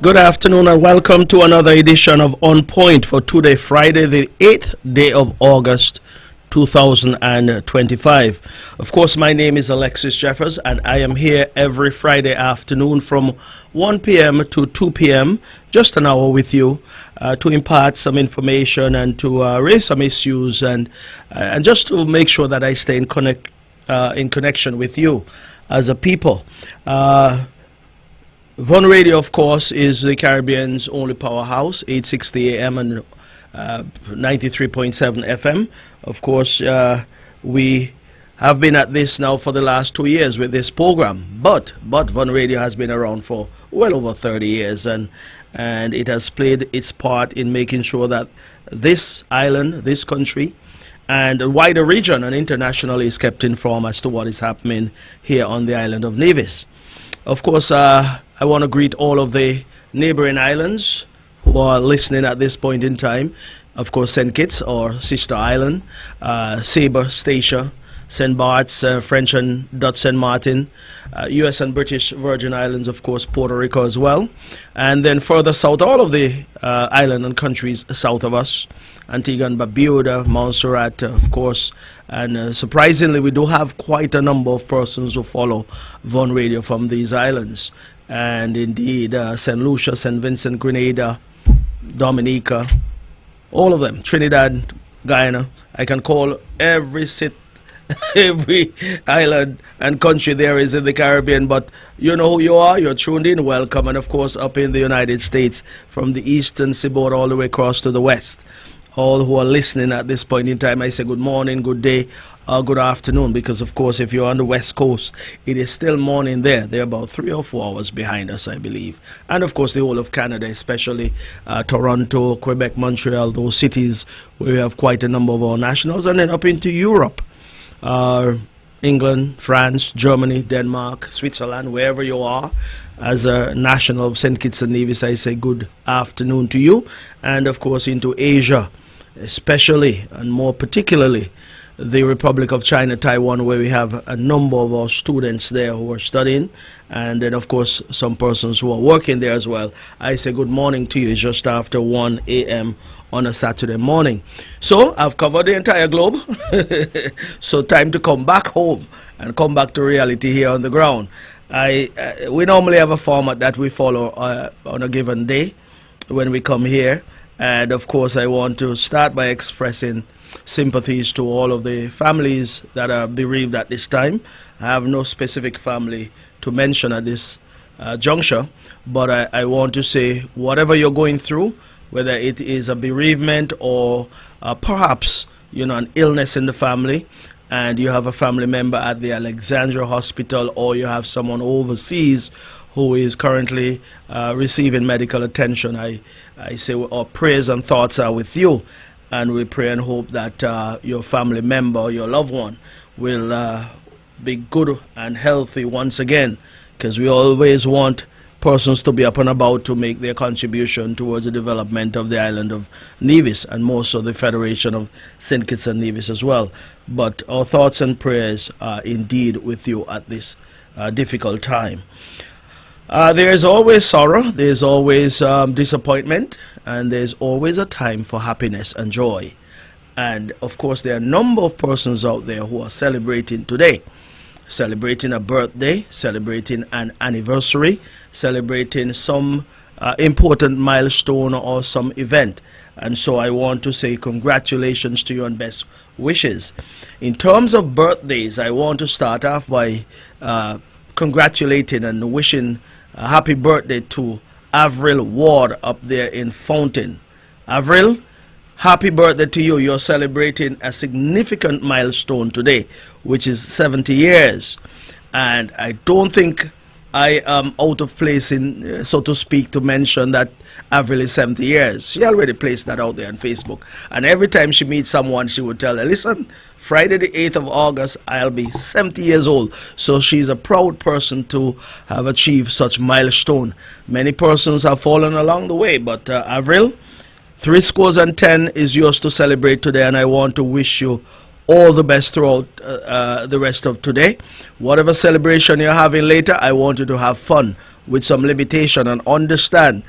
Good afternoon and welcome to another edition of On Point for today, Friday, the 8th day of August, 2025. Of course, my name is Alexis Jeffers and I am here every Friday afternoon from 1 p.m. to 2 p.m., just an hour with you to impart some information and to raise some issues and just to make sure that I stay in connection with you as a people. Von Radio, of course, is the Caribbean's only powerhouse, 860 AM and 93.7 FM. Of course, we have been at this now for the last 2 years with this program, but Von Radio has been around for well over 30 years, and it has played its part in making sure that this island, this country, and the wider region and internationally is kept informed as to what is happening here on the island of Nevis. Of course, I want to greet all of the neighboring islands who are listening at this point in time. Of course, St. Kitts or Sister Island, Sabre, Statia, St. Bart's, French and Dutch St. Martin, U.S. and British Virgin Islands, of course, Puerto Rico as well. And then further south, all of the island and countries south of us, Antigua and Barbuda, Montserrat, of course. And surprisingly, we do have quite a number of persons who follow Von Radio from these islands. And indeed, St. Lucia, St. Vincent, Grenada, Dominica, all of them, Trinidad, Guyana. I can call every island and country there is in the Caribbean, but you know who you are, you're tuned in, welcome. And of course, up in the United States, from the eastern seaboard all the way across to the west. All who are listening at this point in time, I say good morning, good day, good afternoon, because of course if you're on the west coast, it is still morning there. They're about 3 or 4 hours behind us, I believe. And of course the whole of Canada, especially Toronto, Quebec, Montreal, those cities where we have quite a number of our nationals. And then up into Europe, England, France, Germany, Denmark, Switzerland, wherever you are. As a national of St. Kitts and Nevis, I say good afternoon to you. And of course into Asia, especially and more particularly the Republic of China, Taiwan, where we have a number of our students there who are studying, and then of course some persons who are working there as well. I say good morning to you. It's just after 1 a.m. on a Saturday morning. So I've covered the entire globe. So time to come back home and come back to reality here on the ground. We normally have a format that we follow on a given day when we come here. And of course, I want to start by expressing sympathies to all of the families that are bereaved at this time. I have no specific family to mention at this juncture, but I want to say whatever you're going through, whether it is a bereavement or perhaps an illness in the family, and you have a family member at the Alexandria Hospital, or you have someone overseas who is currently receiving medical attention, I say our prayers and thoughts are with you, and we pray and hope that your family member or your loved one will be good and healthy once again, because we always want persons to be up and about to make their contribution towards the development of the island of Nevis, and more so the Federation of St. Kitts and Nevis as well. But our thoughts and prayers are indeed with you at this difficult time. There is always sorrow, there is always disappointment, and there is always a time for happiness and joy. And of course, there are a number of persons out there who are celebrating today. Celebrating a birthday, celebrating an anniversary, celebrating some important milestone or some event. And so I want to say congratulations to you and best wishes. In terms of birthdays, I want to start off by congratulating and wishing a happy birthday to Avril Ward up there in Fountain. Avril, happy birthday to you. You're celebrating a significant milestone today, which is 70 years. And I don't think I am out of place in, so to speak, to mention that Avril is 70 years. She already placed that out there on Facebook. And every time she meets someone, she would tell her, listen, Friday the 8th of August, I'll be 70 years old. So she's a proud person to have achieved such milestone. Many persons have fallen along the way, but Avril, 10 is yours to celebrate today, and I want to wish you all the best throughout the rest of today. Whatever celebration you're having later, I want you to have fun with some limitation and understand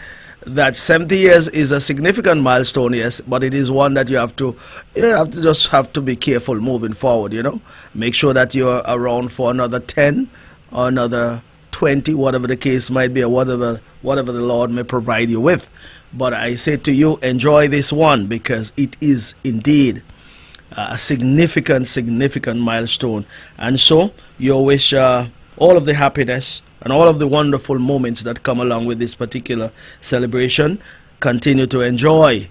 that 70 years is a significant milestone, yes, but it is one that you have to have to be careful moving forward, you know. Make sure that you're around for another 10 or another 20, whatever the case might be, or whatever the Lord may provide you with. But I say to you, enjoy this one, because it is indeed a significant milestone. And so you wish all of the happiness and all of the wonderful moments that come along with this particular celebration. Continue to enjoy.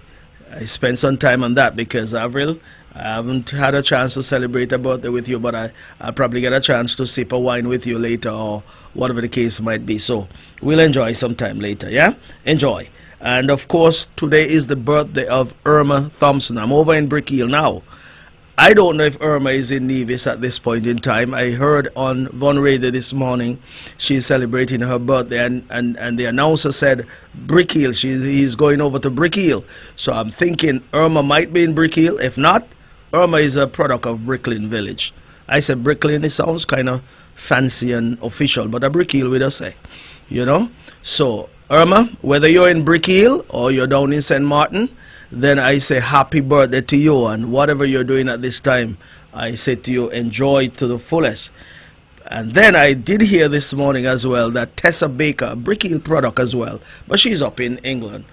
I spent some time on that because, Avril, I haven't had a chance to celebrate a birthday with you, but I'll probably get a chance to sip a wine with you later, or whatever the case might be. So we'll enjoy some time later, yeah? Enjoy. And of course, today is the birthday of Irma Thompson. I'm over in Brickhill now. I don't know if Irma is in Nevis at this point in time. I heard on Von Radio this morning she's celebrating her birthday, and the announcer said Brickhill. He's going over to Brickhill. So I'm thinking Irma might be in Brickhill. If not, Irma is a product of Bricklin Village. I said Bricklin, it sounds kind of fancy and official, but a Brickhill with a say, you know. So Irma, whether you're in Brickhill or you're down in St. Martin, then I say happy birthday to you, and whatever you're doing at this time, I say to you, enjoy it to the fullest. And then I did hear this morning as well that Tessa Baker, a Brickhill product as well, but she's up in England.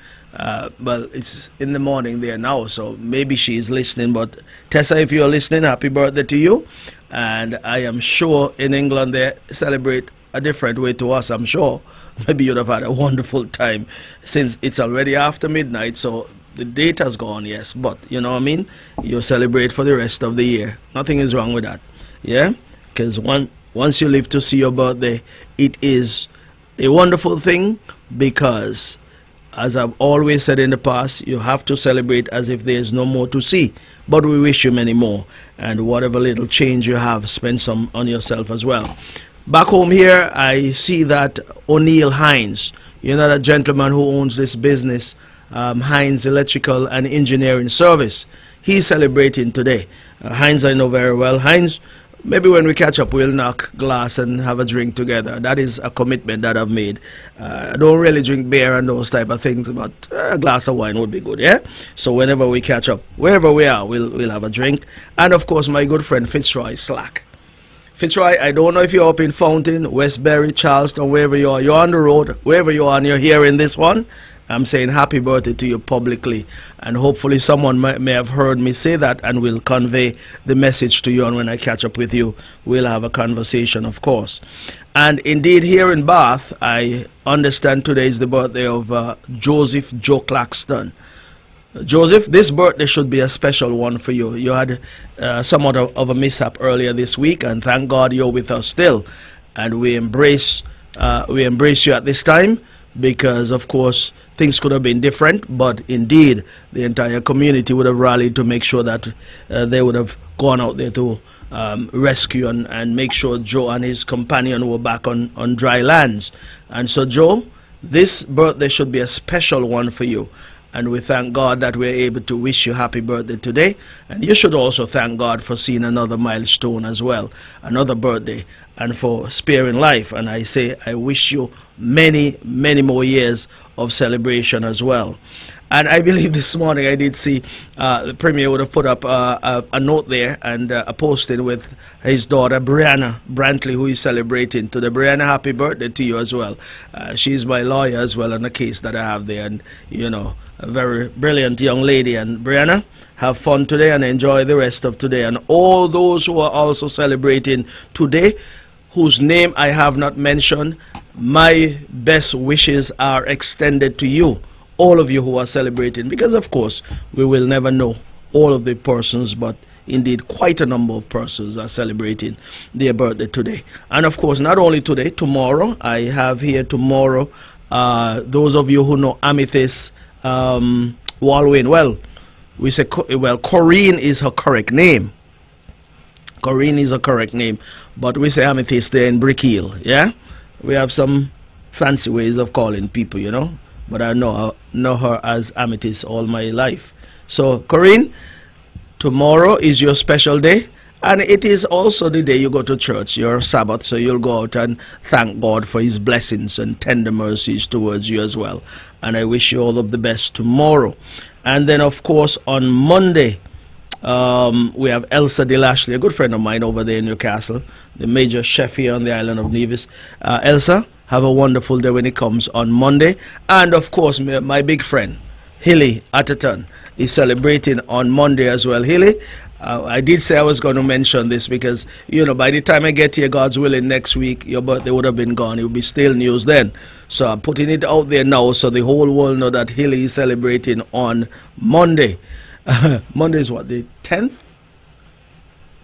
Well, it's in the morning there now, so maybe she's listening. But Tessa, if you're listening, happy birthday to you. And I am sure in England they celebrate a different way to us, I'm sure. Maybe you'd have had a wonderful time, since it's already after midnight, so the date has gone, yes, but you know what I mean? You celebrate for the rest of the year. Nothing is wrong with that, yeah? Because once you live to see your birthday, it is a wonderful thing, because, as I've always said in the past, you have to celebrate as if there's no more to see. But we wish you many more, and whatever little change you have, spend some on yourself as well. Back home here, I see that O'Neill Hines, you know, that gentleman who owns this business, Hines Electrical and Engineering Service, he's celebrating today. Hines I know very well. Hines, maybe when we catch up, we'll knock glass and have a drink together. That is a commitment that I've made. I don't really drink beer and those type of things, but a glass of wine would be good, yeah? So whenever we catch up, wherever we are, we'll have a drink. And of course, my good friend Fitzroy Slack. Fitzroy, I don't know if you're up in Fountain, Westbury, Charleston, wherever you are. You're on the road, wherever you are, and you're hearing this one. I'm saying happy birthday to you publicly, and hopefully someone may have heard me say that and will convey the message to you, and when I catch up with you, we'll have a conversation, of course. And indeed, here in Bath, I understand today is the birthday of Joseph Joe Claxton. Joseph, this birthday should be a special one for you. You had somewhat of a mishap earlier this week, and thank God you're with us still, and we embrace you at this time, because of course things could have been different, but indeed the entire community would have rallied to make sure that they would have gone out there to rescue and make sure Joe and his companion were back on dry lands. And so Joe, this birthday should be a special one for you, and we thank God that we're able to wish you happy birthday today. And you should also thank God for seeing another milestone as well, another birthday, and for sparing life. And I say I wish you many more years of celebration as well. And I believe this morning I did see the Premier would have put up a note there and a posting with his daughter Brianna Brantley, who is celebrating today. Brianna, happy birthday to you as well. She's my lawyer as well on the case that I have there, and you know, a very brilliant young lady. And Brianna, have fun today and enjoy the rest of today. And all those who are also celebrating today, whose name I have not mentioned, my best wishes are extended to you, all of you who are celebrating, because of course we will never know all of the persons, but indeed quite a number of persons are celebrating their birthday today. And of course, not only today, tomorrow, I have here tomorrow, those of you who know Amethyst Walwyn, well, we say, well, Corinne is her correct name. Corinne is a correct name, but we say Amethyst there in Brickhill, yeah? We have some fancy ways of calling people, you know, but I know her as Amethyst all my life. So, Corinne, tomorrow is your special day, and it is also the day you go to church, your Sabbath, so you'll go out and thank God for his blessings and tender mercies towards you as well. And I wish you all of the best tomorrow. And then, of course, on Monday, we have Elsa De Lashley, a good friend of mine over there in Newcastle, the major chef here on the island of Nevis. Elsa, have a wonderful day when it comes on Monday. And, of course, my big friend, Hilly Atherton, is celebrating on Monday as well. Hilly, I did say I was going to mention this because, by the time I get here, God's willing, next week, your birthday would have been gone. It would be still news then. So I'm putting it out there now so the whole world know that Hilly is celebrating on Monday. Monday is what, the 10th?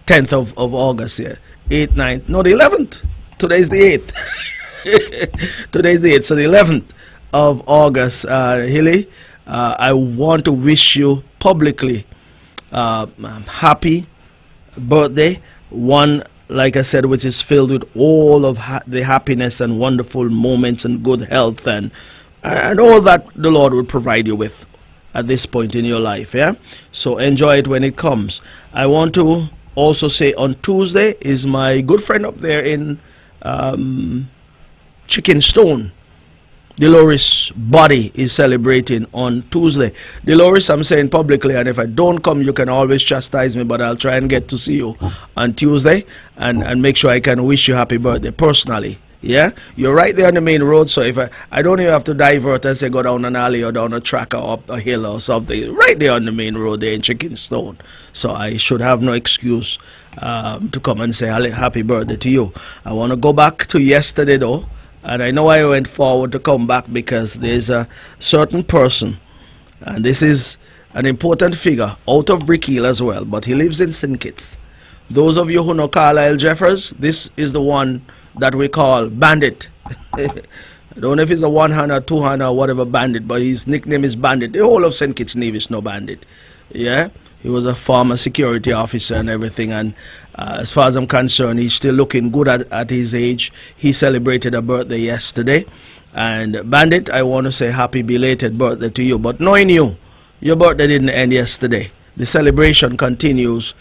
10th of August, yeah. 8th, 9th, no, the 11th. Today's the 8th. Today's the 8th, so the 11th of August. Hilly, I want to wish you publicly happy birthday, one, like I said, which is filled with all of the happiness and wonderful moments and good health and all that the Lord will provide you with at this point in your life. Yeah, so enjoy it when it comes. I want to also say on Tuesday is my good friend up there in Chicken Stone, Dolores Body, is celebrating on Tuesday. Dolores, I'm saying publicly, and if I don't come, you can always chastise me, but I'll try and get to see you on Tuesday and make sure I can wish you happy birthday personally. Yeah, you're right there on the main road, so if I don't even have to divert and say go down an alley or down a track or up a hill or something, right there on the main road there in Chicken Stone. So I should have no excuse to come and say happy birthday to you. I want to go back to yesterday though. And I know I went forward to come back because there's a certain person, and this is an important figure, out of Brickhill as well, but he lives in St. Kitts. Those of you who know Alexis Jeffers, this is the one that we call Bandit. I don't know if he's a one-hand or two-hand or whatever Bandit, but his nickname is Bandit. The whole of St. Kitts Nevis know Bandit. Yeah? He was a former security officer and everything, and as far as I'm concerned, he's still looking good at his age. He celebrated a birthday yesterday. And Bandit, I want to say happy belated birthday to you. But knowing you, your birthday didn't end yesterday. The celebration continues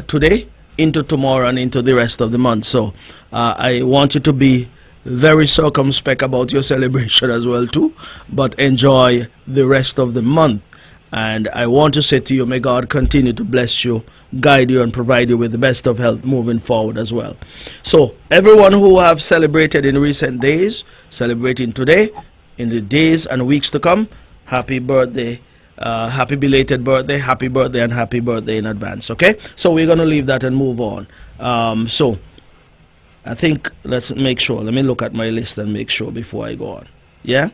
today, into tomorrow, and into the rest of the month. So I want you to be very circumspect about your celebration as well too, but enjoy the rest of the month. And I want to say to you, may God continue to bless you, guide you, and provide you with the best of health moving forward as well. So everyone who have celebrated in recent days, celebrating today, in the days and weeks to come, happy birthday, happy belated birthday, happy birthday, and happy birthday in advance. Okay, so we're going to leave that and move on. So I think let's make sure, let me look at my list and make sure before I go on. Yeah,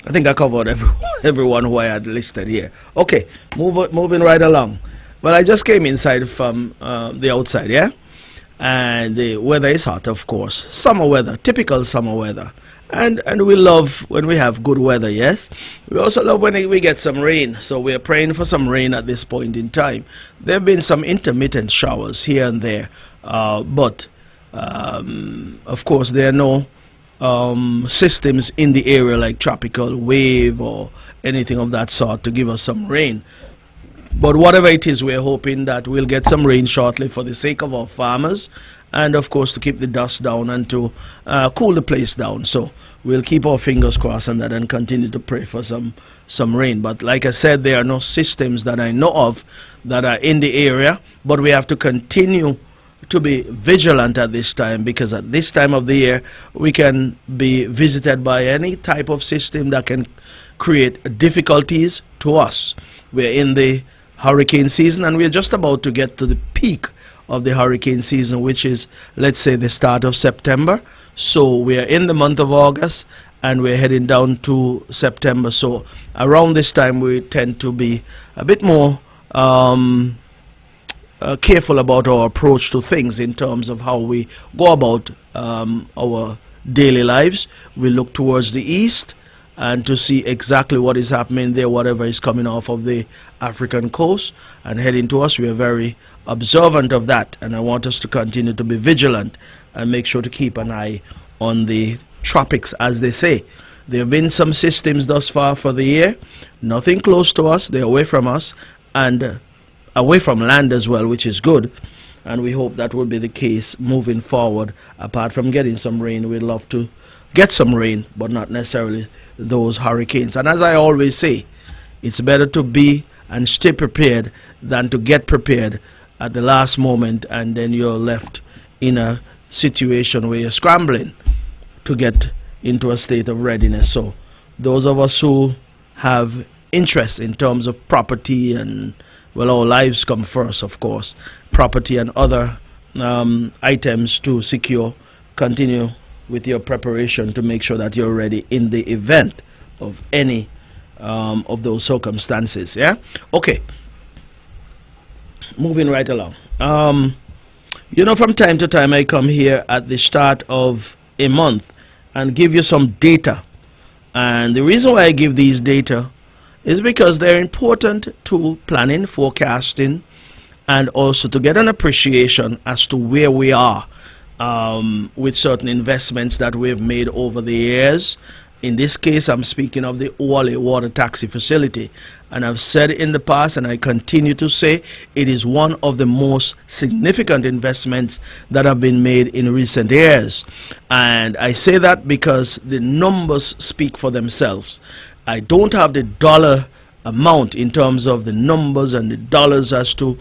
I think I covered everyone who I had listed here. Okay, moving right along. Well, I just came inside from the outside, yeah? And the weather is hot, of course. Summer weather, typical summer weather. And we love when we have good weather, yes? We also love when we get some rain. So we're praying for some rain at this point in time. There have been some intermittent showers here and there. But, of course, there are no systems in the area like tropical wave or anything of that sort to give us some rain. But whatever it is, we're hoping that we'll get some rain shortly for the sake of our farmers and of course to keep the dust down and to cool the place down. So we'll keep our fingers crossed on that and continue to pray for some rain. But like I said, there are no systems that I know of that are in the area, but we have to continue to be vigilant at this time, because at this time of the year we can be visited by any type of system that can create difficulties to us. We're in the hurricane season, and we're just about to get to the peak of the hurricane season, which is, let's say, the start of September. So we're in the month of August and we're heading down to September. So around this time we tend to be a bit more careful about our approach to things in terms of how we go about our daily lives. We look towards the east and to see exactly what is happening there, whatever is coming off of the African coast and heading to us. We are very observant of that, and I want us to continue to be vigilant and make sure to keep an eye on the tropics, as they say. There have been some systems thus far for the year, nothing close to us, they're away from us, and away from land as well, which is good. And we hope that will be the case moving forward. Apart from getting some rain, we'd love to get some rain, but not necessarily those hurricanes. And as I always say, it's better to be and stay prepared than to get prepared at the last moment and then you're left in a situation where you're scrambling to get into a state of readiness. So those of us who have interest in terms of property, and well, our lives come first, of course, property and other items to secure, continue with your preparation to make sure that you're ready in the event of any of those circumstances. Yeah, okay, moving right along. You know, from time to time I come here at the start of a month and give you some data, and the reason why I give these data is because they're important to planning, forecasting, and also to get an appreciation as to where we are with certain investments that we've made over the years. In this case, I'm speaking of the Oale water taxi facility, and I've said in the past, and I continue to say, it is one of the most significant investments that have been made in recent years. And I say that because the numbers speak for themselves. I don't have the dollar amount in terms of the numbers and the dollars as to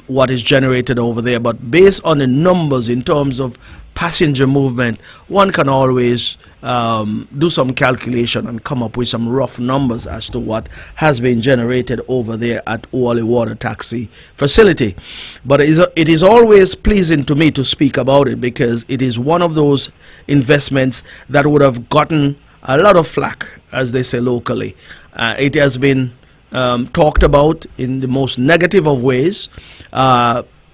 what is generated over there, but based on the numbers in terms of passenger movement, one can always do some calculation and come up with some rough numbers as to what has been generated over there at Oale Water Taxi Facility. But it is always pleasing to me to speak about it, because it is one of those investments that would have gotten a lot of flack, as they say locally. It has been talked about in the most negative of ways,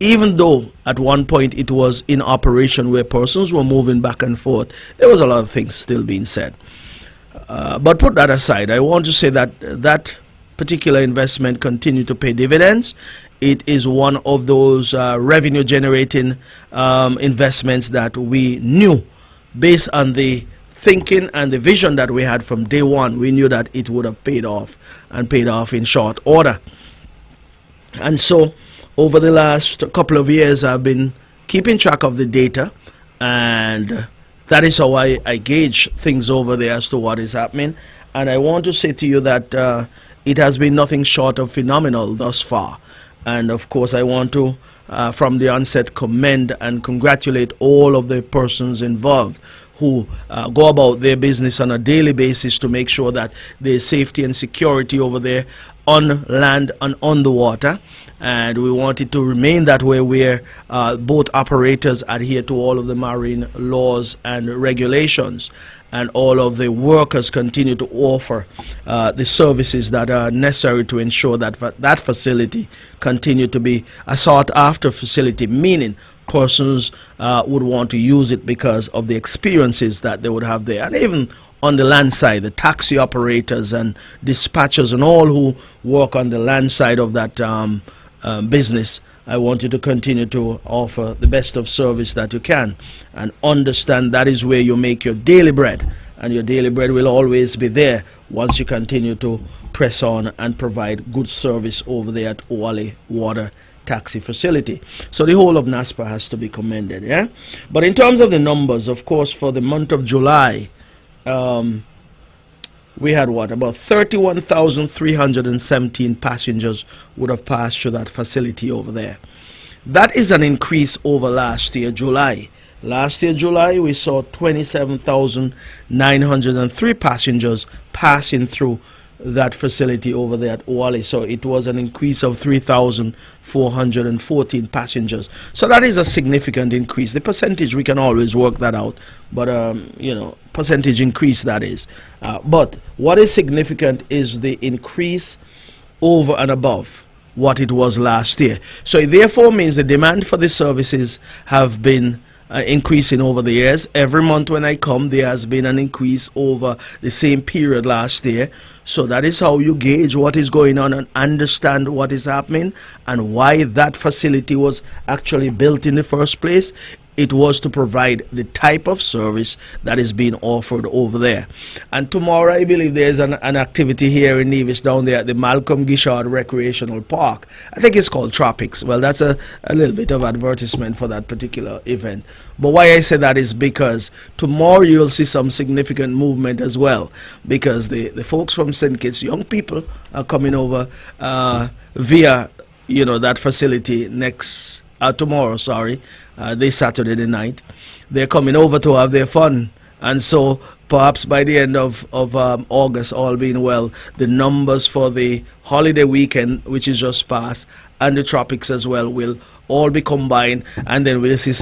even though at one point it was in operation where persons were moving back and forth. There was a lot of things still being said. But put that aside, I want to say that that particular investment continued to pay dividends. It is one of those revenue generating investments that we knew, based on the thinking and the vision that we had from day one, we knew that it would have paid off, and paid off in short order. And so over the last couple of years, I've been keeping track of the data, and that is how I gauge things over there as to what is happening. And I want to say to you that it has been nothing short of phenomenal thus far. And of course, I want to from the onset commend and congratulate all of the persons involved who go about their business on a daily basis to make sure that there's safety and security over there on land and on the water. And we want it to remain that way, where both operators adhere to all of the marine laws and regulations, and all of the workers continue to offer the services that are necessary to ensure that that facility continue to be a sought after facility, meaning persons would want to use it because of the experiences that they would have there. And even on the land side, the taxi operators and dispatchers and all who work on the land side of that business, I want you to continue to offer the best of service that you can, and understand that is where you make your daily bread, and your daily bread will always be there once you continue to press on and provide good service over there at Oale Water Taxi Facility. So the whole of NASPA has to be commended. Yeah, but in terms of the numbers, of course, for the month of July, we had about 31,317 passengers would have passed through that facility over there. That is an increase over last year, July. Last year, July, we saw 27,903 passengers passing through that facility over there at Oale. So it was an increase of 3,414 passengers. So that is a significant increase. The percentage, we can always work that out, but you know, percentage increase that is. But what is significant is the increase over and above what it was last year. So it therefore means the demand for the services have been increasing over the years. Every month when I come, there has been an increase over the same period last year. So that is how you gauge what is going on and understand what is happening and why that facility was actually built in the first place. It was to provide the type of service that is being offered over there. And tomorrow, I believe there's an activity here in Nevis down there at the Malcolm Gishard Recreational Park. I think it's called Tropics. Well, that's a little bit of advertisement for that particular event. But why I say that is because tomorrow you'll see some significant movement as well, because the folks from St. Kitts, young people, are coming over via, that facility tomorrow, this Saturday the 9th. They're coming over to have their fun. And so perhaps by the end of August, all being well, the numbers for the holiday weekend, which is just past, and the tropics as well, will all be combined, and then we'll see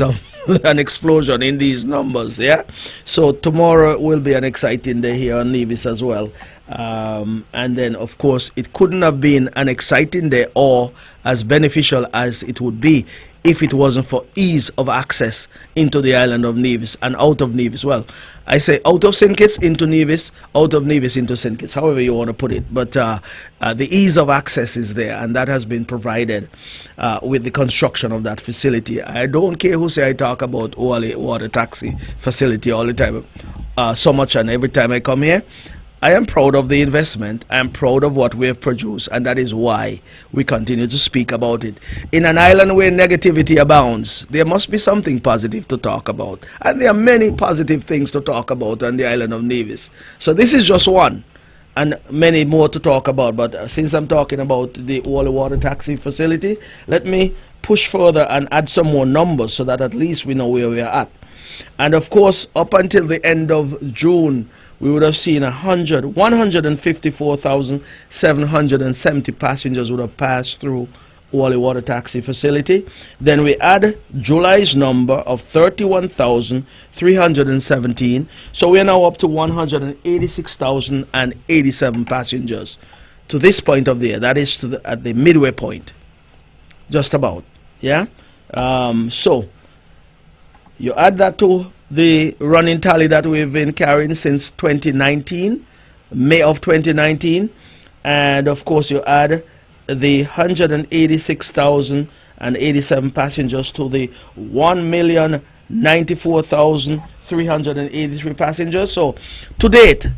an explosion in these numbers. Yeah, so tomorrow will be an exciting day here on Nevis as well. And then, of course, it couldn't have been an exciting day or as beneficial as it would be if it wasn't for ease of access into the island of Nevis and out of Nevis. Well, I say out of St. Kitts into Nevis, out of Nevis into St. Kitts, however you want to put it. But the ease of access is there, and that has been provided with the construction of that facility. I don't care who say I talk about Wally water taxi facility all the time, so much, and every time I come here. I am proud of the investment. I am proud of what we have produced, and that is why we continue to speak about it. In an island where negativity abounds, there must be something positive to talk about. And there are many positive things to talk about on the island of Nevis. So this is just one, and many more to talk about. But since I'm talking about the Wally water taxi facility, let me push further and add some more numbers so that at least we know where we are at. And of course, up until the end of June, we would have seen 154,770 passengers would have passed through Wally water taxi facility. Then we add July's number of 31,317. So we are now up to 186,087 passengers to this point of the year. That is at the midway point, just about. Yeah. So you add that to the running tally that we've been carrying since 2019, May of 2019, and of course you add the 186,087 passengers to the 1,094,383 passengers. So to date,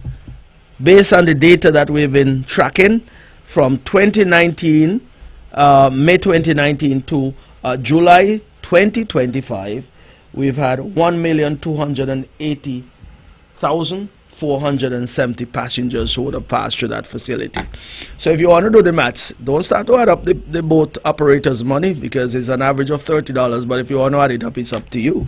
based on the data that we've been tracking from 2019, May 2019 to July 2025, we've had 1,280,470 passengers who would have passed through that facility. So if you want to do the maths, don't start to add up the boat operators' money, because it's an average of $30. But if you want to add it up, it's up to you.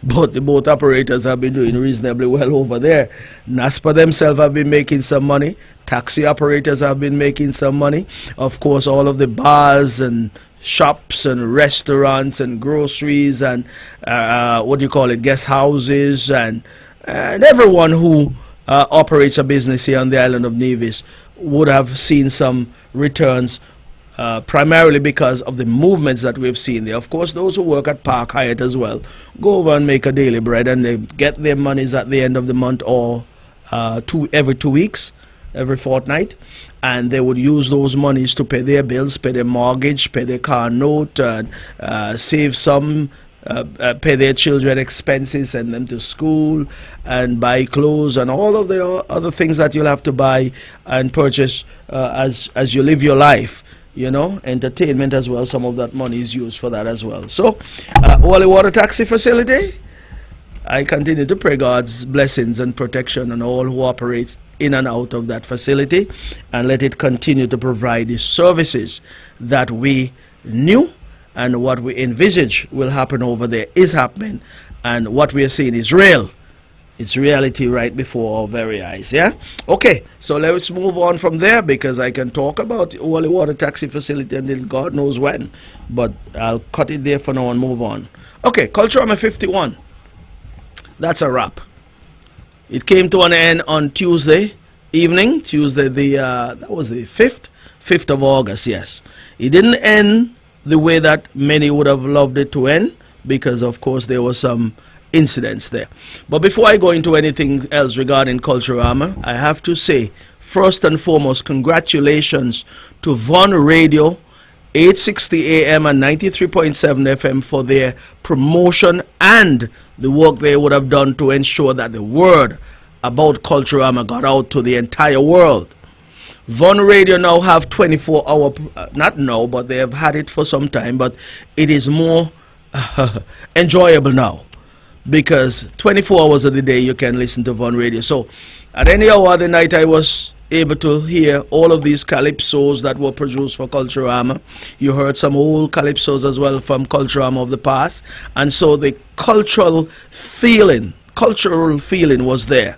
But the boat operators have been doing reasonably well over there. NASPA themselves have been making some money. Taxi operators have been making some money. Of course, all of the bars and shops and restaurants and groceries and guest houses and everyone who operates a business here on the island of Nevis would have seen some returns, primarily because of the movements that we've seen there. Of course, those who work at Park Hyatt as well go over and make a daily bread, and they get their monies at the end of the month or every 2 weeks, every fortnight, and they would use those monies to pay their bills, pay their mortgage, pay their car note, save some, pay their children expenses, send them to school, and buy clothes and all of the other things that you'll have to buy and purchase as you live your life. Entertainment as well. Some of that money is used for that as well. So, Wally water taxi facility, I continue to pray God's blessings and protection on all who operate in and out of that facility, and let it continue to provide the services that we knew and what we envisage will happen over there is happening, and what we are seeing is real. It's reality right before our very eyes. Yeah. Okay. So let's move on from there, because I can talk about the Wally water taxi facility until God knows when, but I'll cut it there for now and move on. Okay. Culturama 51. That's a wrap. It came to an end on Tuesday evening. That was the 5th of August. Yes. It didn't end the way that many would have loved it to end, because of course there were some incidents there. But before I go into anything else regarding Culturama, I have to say, first and foremost, congratulations to Von Radio 860 AM and 93.7 FM for their promotion and the work they would have done to ensure that the word about Culturama got out to the entire world. Von Radio now have 24-hour, not now, but they have had it for some time, but it is more enjoyable now because 24 hours of the day you can listen to Von Radio. So at any hour of the night I was able to hear all of these calypsos that were produced for Culturama. You heard some old calypsos as well from Culturama of the past, and so the cultural feeling was there.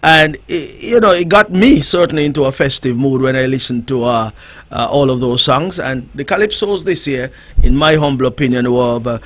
And it got me certainly into a festive mood when I listened to all of those songs. And the calypsos this year, in my humble opinion, were of a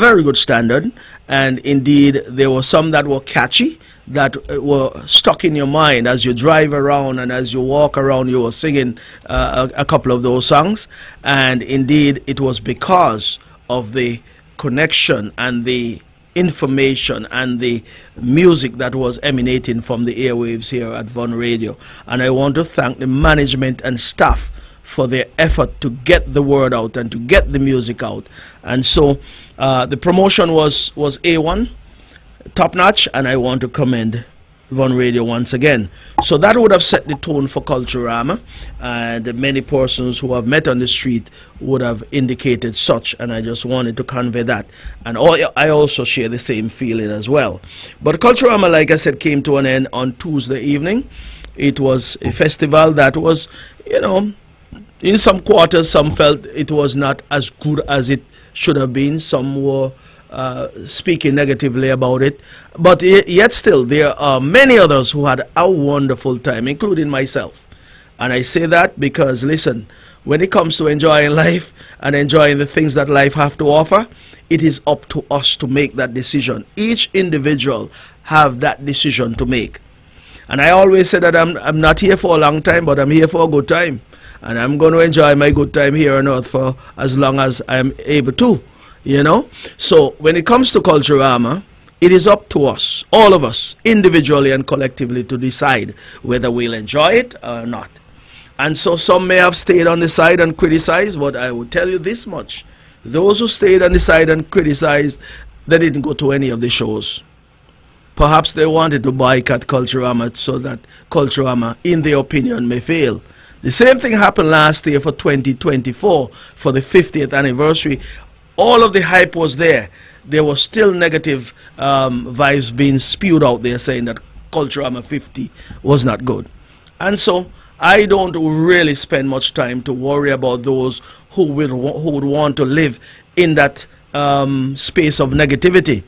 very good standard. And indeed, there were some that were catchy, that were stuck in your mind as you drive around and as you walk around. You were singing a couple of those songs. And indeed, it was because of the connection and the information and the music that was emanating from the airwaves here at Von Radio. And I want to thank the management and staff for their effort to get the word out and to get the music out. And so the promotion was A1, top notch, and I want to commend Von Radio once again. So that would have set the tone for Culturama, and many persons who have met on the street would have indicated such, and I just wanted to convey that. And I also share the same feeling as well. But Culturama, like I said, came to an end on Tuesday evening. It was a festival that was, in some quarters, some felt it was not as good as it should have been. Some were speaking negatively about it, but yet still there are many others who had a wonderful time, including myself. And I say that because, listen, when it comes to enjoying life and enjoying the things that life have to offer, it is up to us to make that decision. Each individual have that decision to make. And I always say that I'm not here for a long time, but I'm here for a good time, and I'm going to enjoy my good time here on earth for as long as I'm able to. So when it comes to Culturama, it is up to us, all of us, individually and collectively, to decide whether we'll enjoy it or not. And so some may have stayed on the side and criticized, but I will tell you this much: those who stayed on the side and criticized, they didn't go to any of the shows. Perhaps they wanted to boycott Culturama so that Culturama, in their opinion, may fail. The same thing happened last year for 2024, for the 50th anniversary. All of the hype was there. There was still negative vibes being spewed out there saying that Culturama 50 was not good. And so I don't really spend much time to worry about those who would want to live in that space of negativity.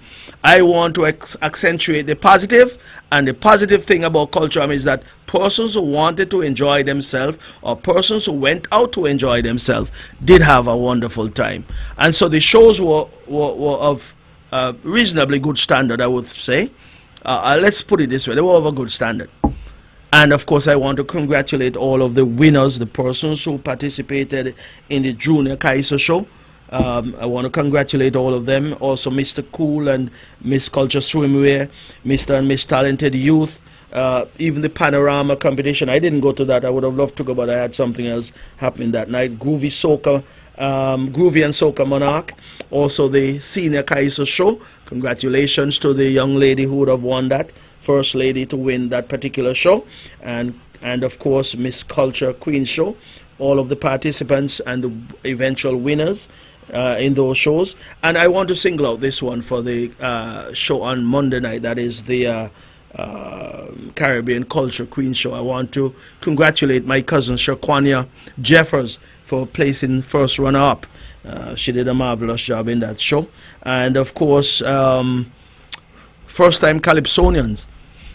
I want to accentuate the positive, and the positive thing about Culturama is that persons who wanted to enjoy themselves, or persons who went out to enjoy themselves, did have a wonderful time. And so the shows were of reasonably good standard, I would say. Let's put it this way: they were of a good standard. And of course, I want to congratulate all of the winners, the persons who participated in the Junior Kaiser show. I want to congratulate all of them. Also, Mr. Cool and Miss Culture Swimwear, Mr. and Miss Talented Youth, even the Panorama competition. I didn't go to that. I would have loved to go, but I had something else happening that night. Groovy and Soca Monarch. Also, the Senior Kaiser show. Congratulations to the young lady who would have won that, first lady to win that particular show. And of course, Miss Culture Queen show. All of the participants and the eventual winners in those shows. And I want to single out this one for the show on Monday night. That is the Caribbean Culture Queen show. I want to congratulate my cousin Shaquania Jeffers for placing first runner-up. She did a marvelous job in that show. And of course, first-time Calypsonians,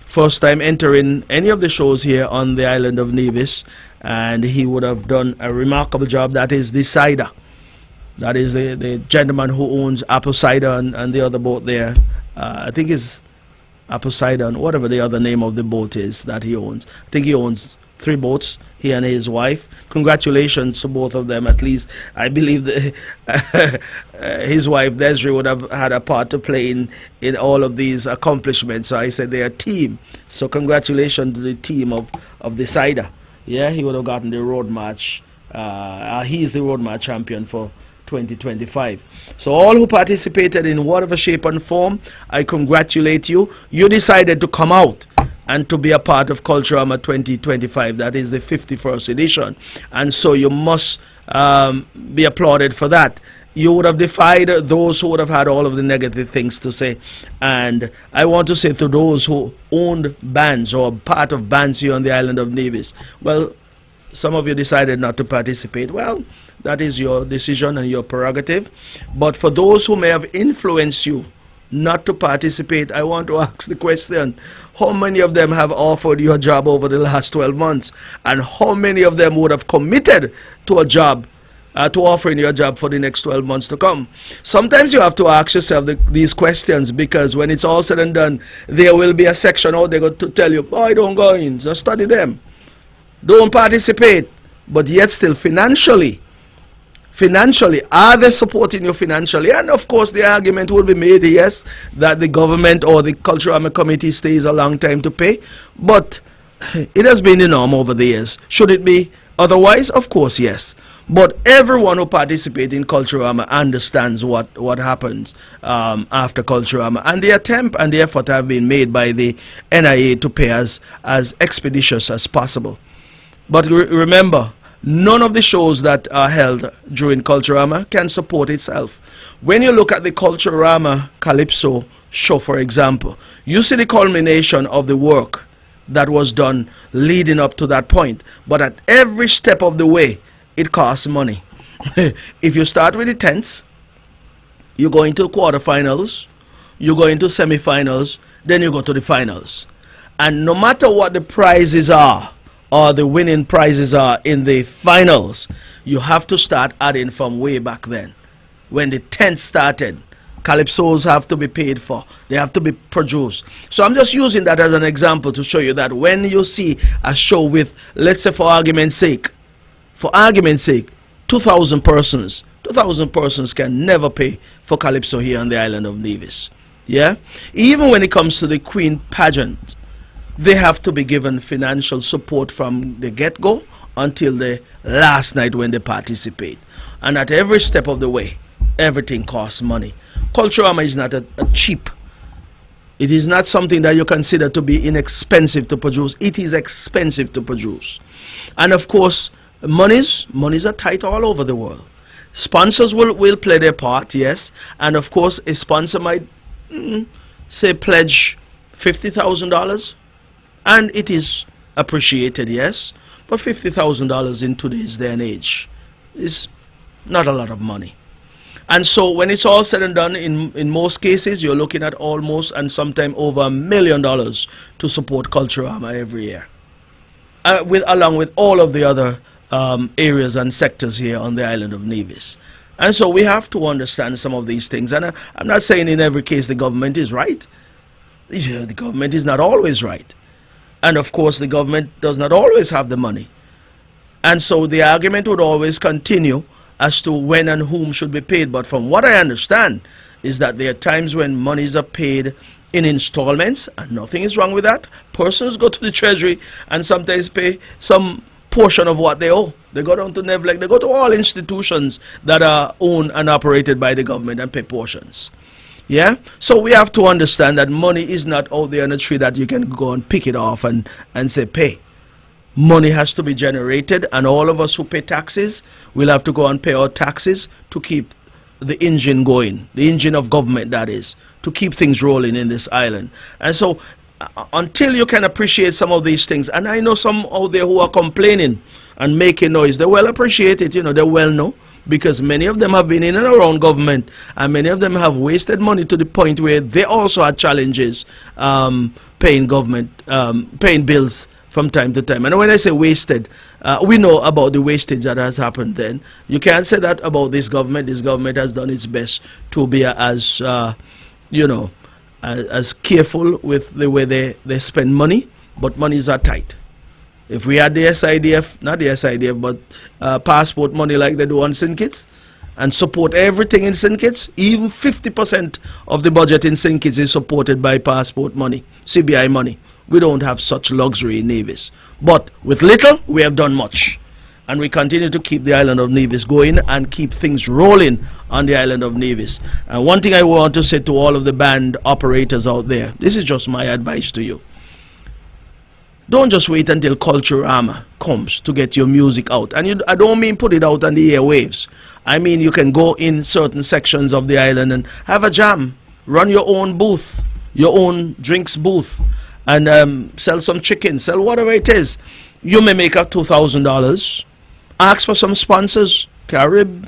first time entering any of the shows here on the island of Nevis, and he would have done a remarkable job. That is the cider. That is the gentleman who owns Apple Cider and the other boat there. I think it's Apple Cider and whatever the other name of the boat is that he owns. I think he owns 3 boats, he and his wife. Congratulations to both of them. At least I believe that his wife Desiree would have had a part to play in all of these accomplishments. So I said they're a team. So congratulations to the team of the cider. Yeah, he would have gotten the road march He is the roadmap champion for 2025. So all who participated in whatever shape and form, I congratulate you. You decided to come out and to be a part of Culturama 2025. That is the 51st edition. And so you must be applauded for that. You would have defied those who would have had all of the negative things to say. And I want to say to those who owned bands or part of bands here on the island of Nevis, well, some of you decided not to participate. Well, that is your decision and your prerogative. But for those who may have influenced you not to participate, I want to ask the question, how many of them have offered you a job over the last 12 months? And how many of them would have committed to a job, to offering you a job for the next 12 months to come? Sometimes you have to ask yourself these questions, because when it's all said and done, there will be a section out there to tell you, boy, don't go in, just study them. Don't participate. But yet still financially, are they supporting you financially? And of course the argument will be made, yes, that the government or the Culturama committee stays a long time to pay. But it has been the norm over the years. Should it be otherwise? Of course, yes. But everyone who participates in Culturama understands what happens after Culturama. And the attempt and the effort have been made by the NIA to pay as expeditious as possible. But remember, none of the shows that are held during Culturama can support itself. When you look at the Culturama Calypso show, for example, you see the culmination of the work that was done leading up to that point. But at every step of the way, it costs money. If you start with the tents, you go into quarterfinals, you go into semifinals, then you go to the finals. And no matter what the prizes are, or the winning prizes are in the finals, you have to start adding from way back then. When the tent started, calypsos have to be paid for. They have to be produced. So I'm just using that as an example to show you that when you see a show with, let's say for argument's sake, 2,000 persons, 2,000 persons can never pay for calypso here on the island of Nevis. Yeah? Even when it comes to the Queen pageant, they have to be given financial support from the get-go until the last night when they participate. And at every step of the way, everything costs money. Culturama is not a cheap. It is not something that you consider to be inexpensive to produce. It is expensive to produce. And of course, monies are tight all over the world. Sponsors will play their part, yes. And of course, a sponsor might, say, pledge $50,000. And it is appreciated, yes, but $50,000 in today's day and age is not a lot of money. And so when it's all said and done, in most cases, you're looking at almost and sometimes over $1 million to support Culturama every year, along with all of the other areas and sectors here on the island of Nevis. And so we have to understand some of these things. And I'm not saying in every case the government is right. The government is not always right. And of course, the government does not always have the money. And so the argument would always continue as to when and whom should be paid. But from what I understand is that there are times when monies are paid in installments, and nothing is wrong with that. Persons go to the treasury and sometimes pay some portion of what they owe. They go down to NEVLEC, they go to all institutions that are owned and operated by the government and pay portions. Yeah, so we have to understand that money is not out there on a tree that you can go and pick it off and say pay. Money has to be generated, and all of us who pay taxes will have to go and pay our taxes to keep the engine going, the engine of government, that is, to keep things rolling in this island. And so until you can appreciate some of these things, and I know some out there who are complaining and making noise, they well appreciate it, they well know. Because many of them have been in and around government, and many of them have wasted money to the point where they also had challenges paying bills from time to time. And when I say wasted, we know about the wastage that has happened then. You can't say that about this government. This government has done its best to be as careful with the way they spend money, but monies are tight. If we had the SIDF, not the SIDF, but passport money like they do on St. Kitts, and support everything in St. Kitts, even 50% of the budget in St. Kitts is supported by passport money, CBI money. We don't have such luxury in Nevis. But with little, we have done much. and we continue to keep the island of Nevis going and keep things rolling on the island of Nevis. And one thing I want to say to all of the band operators out there, this is just my advice to you. Don't just wait until Culturama comes to get your music out. And I don't mean put it out on the airwaves. I mean you can go in certain sections of the island and have a jam. Run your own booth, your own drinks booth, and sell some chicken, sell whatever it is. You may make up $2,000. Ask for some sponsors, Carib,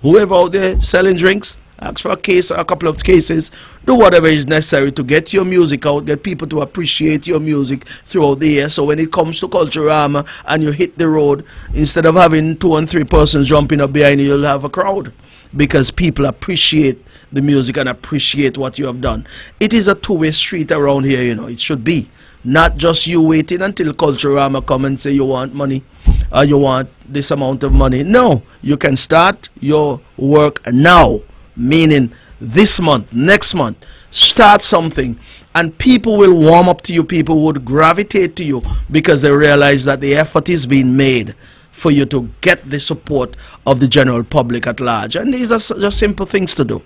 whoever out there selling drinks. Ask for a case or a couple of cases. Do whatever is necessary to get your music out, get people to appreciate your music throughout the year. So when it comes to Culturama and you hit the road, instead of having 2 and 3 persons jumping up behind you, you'll have a crowd. Because people appreciate the music and appreciate what you have done. It is a two-way street around here, you know. It should be. Not just you waiting until Culturama come and say you want money or you want this amount of money. No, you can start your work now, meaning this month, next month. Start something and people will warm up to you. People would gravitate to you because they realize that the effort is being made for you to get the support of the general public at large. And these are just simple things to do.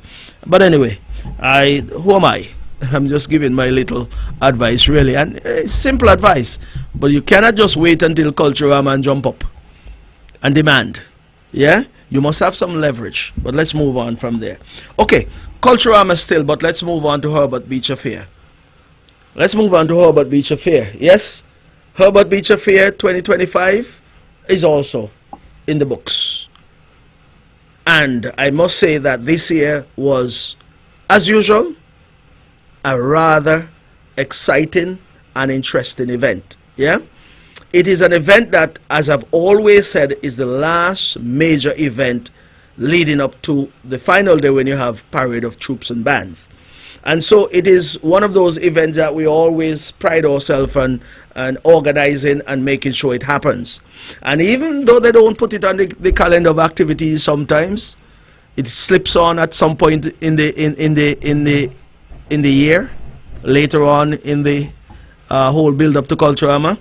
But anyway, who am I? I'm just giving my little advice, really, and it's simple advice. But you cannot just wait until Culturama and jump up and demand. Yeah, you must have some leverage. But let's move on from there. Okay, Culturama still, but let's move on to Herbert Beach Affair. Let's move on to Herbert Beach Affair. Yes, Herbert Beach Affair 2025 is also in the books, and I must say that this year was, as usual, a rather exciting and interesting event. Yeah, it is an event that, as I've always said, is the last major event leading up to the final day when you have parade of troops and bands. And so it is one of those events that we always pride ourselves on and organizing and making sure it happens. And even though they don't put it on the calendar of activities, sometimes it slips on at some point in the year, later on in the whole build up to Culturama,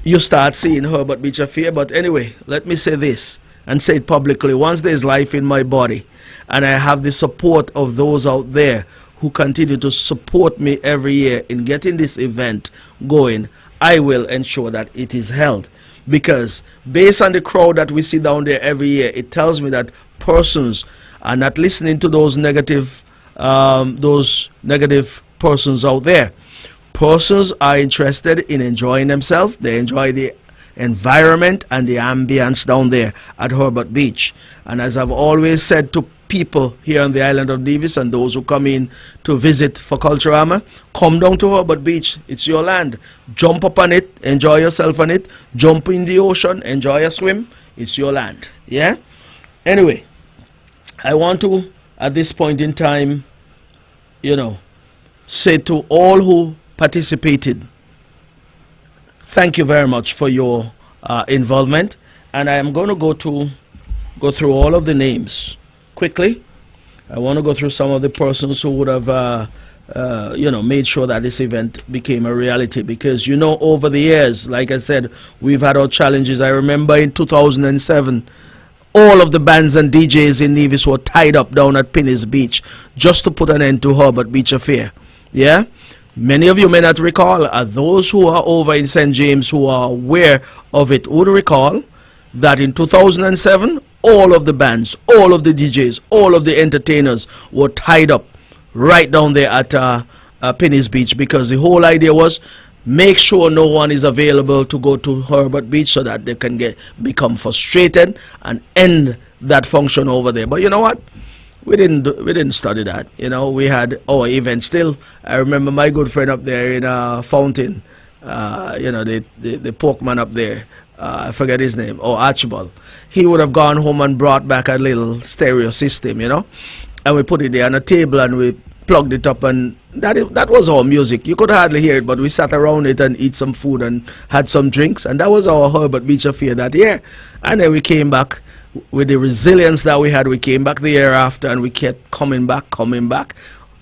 you start seeing Herbert Beach Affair. But anyway, let me say this and say it publicly. Once there's life in my body and I have the support of those out there who continue to support me every year in getting this event going, I will ensure that it is held. Because based on the crowd that we see down there every year, it tells me that persons are not listening to those negative persons out there. Persons are interested in enjoying themselves. They enjoy the environment and the ambience down there at Herbert Beach. And as I've always said to people here on the island of Nevis and those who come in to visit for Culturama, come down to Herbert Beach. It's your land. Jump up on it, enjoy yourself on it. Jump in the ocean, enjoy a swim. It's your land. Yeah? Anyway, I want to, at this point in time, you know, say to all who participated, thank you very much for your involvement. And I am going to go through all of the names quickly. I want to go through some of the persons who would have made sure that this event became a reality, because over the years, like I said, we've had our challenges. I remember in 2007, all of the bands and DJs in Nevis were tied up down at Penny's Beach just to put an end to Herbert Beach Affair. Yeah, many of you may not recall. Those who are over in St. James who are aware of it would recall that in 2007, all of the bands, all of the DJs, all of the entertainers were tied up right down there at Penny's Beach, because the whole idea was make sure no one is available to go to Herbert Beach so that they can become frustrated and end that function over there. But you know what? We didn't study that. We had our event still. I remember my good friend up there in Fountain, the pork man up there. I forget his name, Archibald. He would have gone home and brought back a little stereo system, and we put it there on a table and we plugged it up, and that was our music. You could hardly hear it, but we sat around it and eat some food and had some drinks, and that was our Herbert Beach Affair that year. And then we came back with the resilience that we had. We came back the year after, and we kept coming back,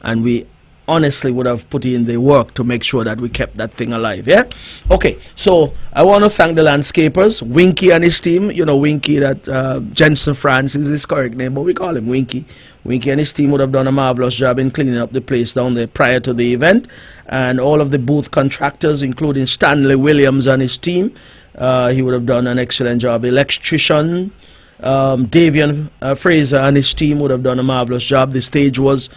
and we honestly would have put in the work to make sure that we kept that thing alive. Yeah. Okay. So I want to thank the landscapers, Winky and his team. You know, Winky, that Jensen France is his correct name, but we call him Winky. Winky and his team would have done a marvelous job in cleaning up the place down there prior to the event, and all of the booth contractors, including Stanley Williams and his team. He would have done an excellent job. Electrician Davian Fraser and his team would have done a marvelous job. The stage was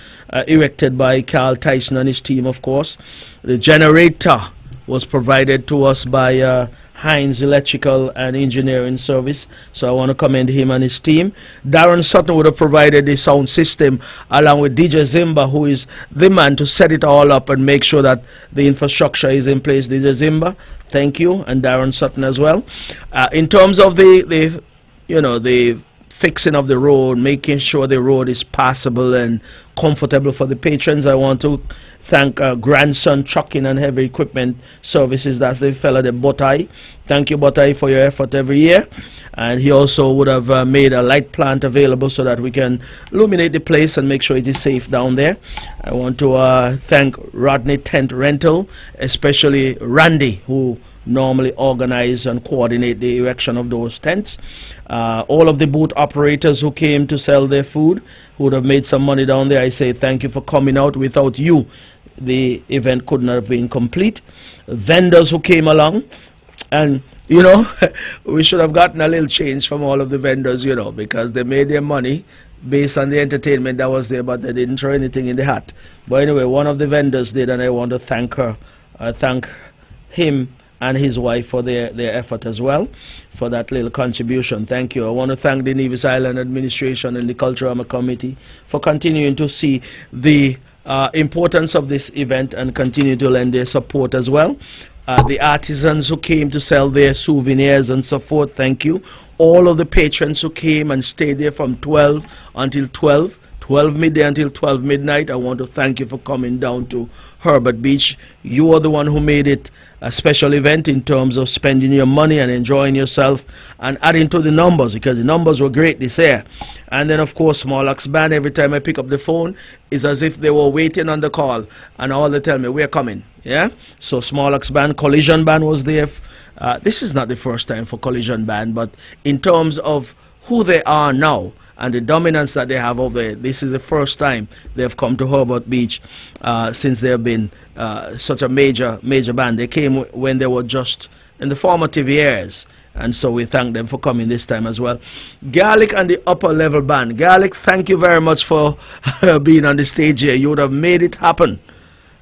erected by Carl Tyson and his team, of course. The generator was provided to us by Heinz Electrical and Engineering Service, so I want to commend him and his team. Darren Sutton would have provided the sound system along with DJ Zimba, who is the man to set it all up and make sure that the infrastructure is in place. DJ Zimba, thank you, and Darren Sutton as well. In terms of the fixing of the road, making sure the road is passable and comfortable for the patrons, I want to thank Grandson Trucking and Heavy Equipment Services. That's the fella, the Botai. Thank you, Botai, for your effort every year. And he also would have made a light plant available so that we can illuminate the place and make sure it is safe down there. I want to thank Rodney Tent Rental, especially Randy, who normally organize and coordinate the erection of those tents. All of the booth operators who came to sell their food, who would have made some money down there, I say thank you for coming out. Without you, the event couldn't have been complete. Vendors who came along, and you know, we should have gotten a little change from all of the vendors, you know, because they made their money based on the entertainment that was there, but they didn't throw anything in the hat. But anyway, one of the vendors did, and I want to thank her, thank him and his wife for their effort as well, for that little contribution. Thank you. I want to thank the Nevis Island Administration and the Culturama Committee for continuing to see the importance of this event and continue to lend their support as well. The artisans who came to sell their souvenirs and so forth, thank you. All of the patrons who came and stayed there from 12 until 12 midday until 12 midnight, I want to thank you for coming down to Herbert Beach. You are the one who made it a special event in terms of spending your money and enjoying yourself and adding to the numbers, because the numbers were great this year. And then, of course, Smolak's band, every time I pick up the phone, is as if they were waiting on the call, and all they tell me, we're coming. Yeah? So Smolak's band, Collision Band was there. This is not the first time for Collision Band, but in terms of who they are now and the dominance that they have over there, this is the first time they've come to Herbert Beach since they've been such a major band. They came when they were just in the formative years, and so we thank them for coming this time as well. Garlic and the Upper Level Band. Garlic, thank you very much for being on the stage here. You would have made it happen.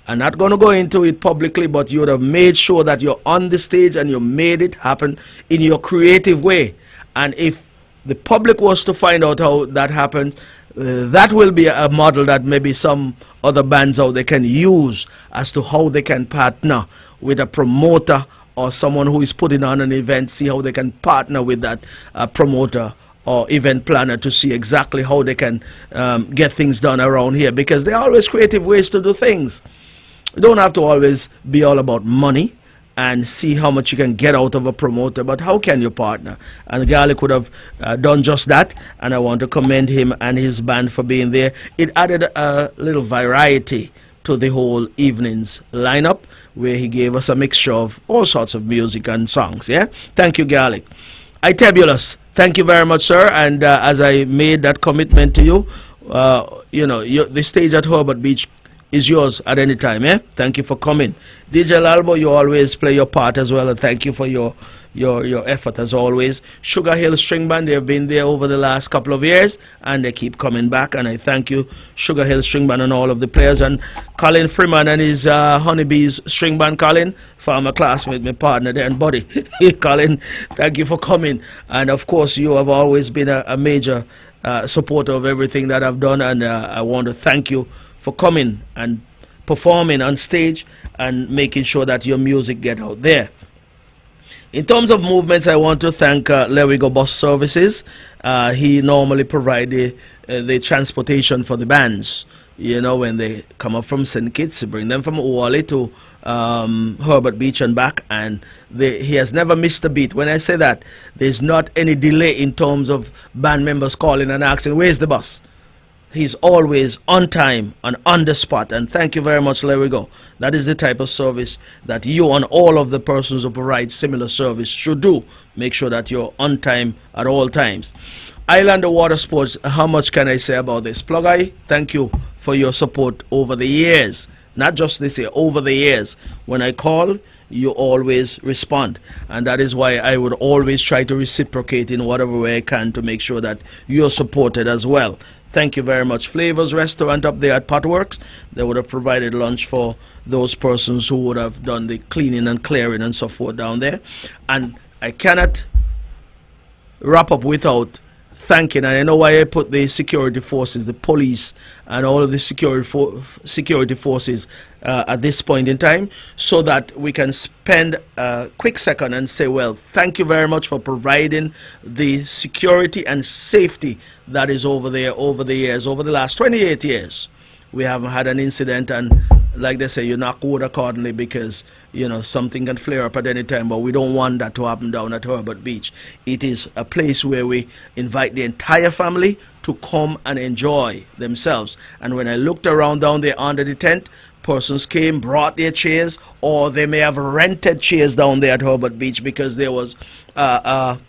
I'm not going to go into it publicly, but you would have made sure that you're on the stage and you made it happen in your creative way. And if the public was to find out how that happened, that will be a model that maybe some other bands out there can use as to how they can partner with a promoter or someone who is putting on an event, see how they can partner with that promoter or event planner to see exactly how they can get things done around here, because there are always creative ways to do things. You don't have to always be all about money and see how much you can get out of a promoter, but how can you partner? And Garlic would have done just that, and I want to commend him and his band for being there. It added a little variety to the whole evening's lineup, where he gave us a mixture of all sorts of music and songs. Yeah, thank you, Garlic. Itebulous, thank you very much, sir. And as I made that commitment to you, the stage at Herbert Beach is yours at any time. Eh? Thank you for coming. DJ Lalbo, you always play your part as well, and thank you for your effort as always. Sugar Hill String Band, they have been there over the last couple of years, and they keep coming back, and I thank you, Sugar Hill String Band, and all of the players. And Colin Freeman and his Honeybees String Band. Colin, former classmate, my partner there, and buddy. Colin, thank you for coming. And of course, you have always been a major supporter of everything that I've done, and I want to thank you for coming and performing on stage and making sure that your music get out there. In terms of movements, I want to thank Lewigo Bus Services. He normally provides the transportation for the bands. You know, when they come up from St. Kitts, bring them from Ouali to Herbert Beach and back, and he has never missed a beat. When I say that, there's not any delay in terms of band members calling and asking, where's the bus? He's always on time and on the spot. And thank you very much, Larry Go. That is the type of service that you and all of the persons who provide similar service should do. Make sure that you're on time at all times. Islander Water Sports, how much can I say about this? Plug Eye, thank you for your support over the years. Not just this year, over the years. When I call, you always respond. And that is why I would always try to reciprocate in whatever way I can to make sure that you're supported as well. Thank you very much. Flavors Restaurant up there at Potworks, they would have provided lunch for those persons who would have done the cleaning and clearing and so forth down there. And I cannot wrap up without thanking, and I know why I put the security forces, the police, and all of the security forces at this point in time, so that we can spend a quick second and say, well, thank you very much for providing the security and safety that is over there over the years, over the last 28 years. We haven't had an incident, and like they say, you knock wood accordingly, because something can flare up at any time, but we don't want that to happen down at Herbert Beach. It is a place where we invite the entire family to come and enjoy themselves. And when I looked around down there under the tent, persons came, brought their chairs, or they may have rented chairs down there at Herbert Beach, because there was a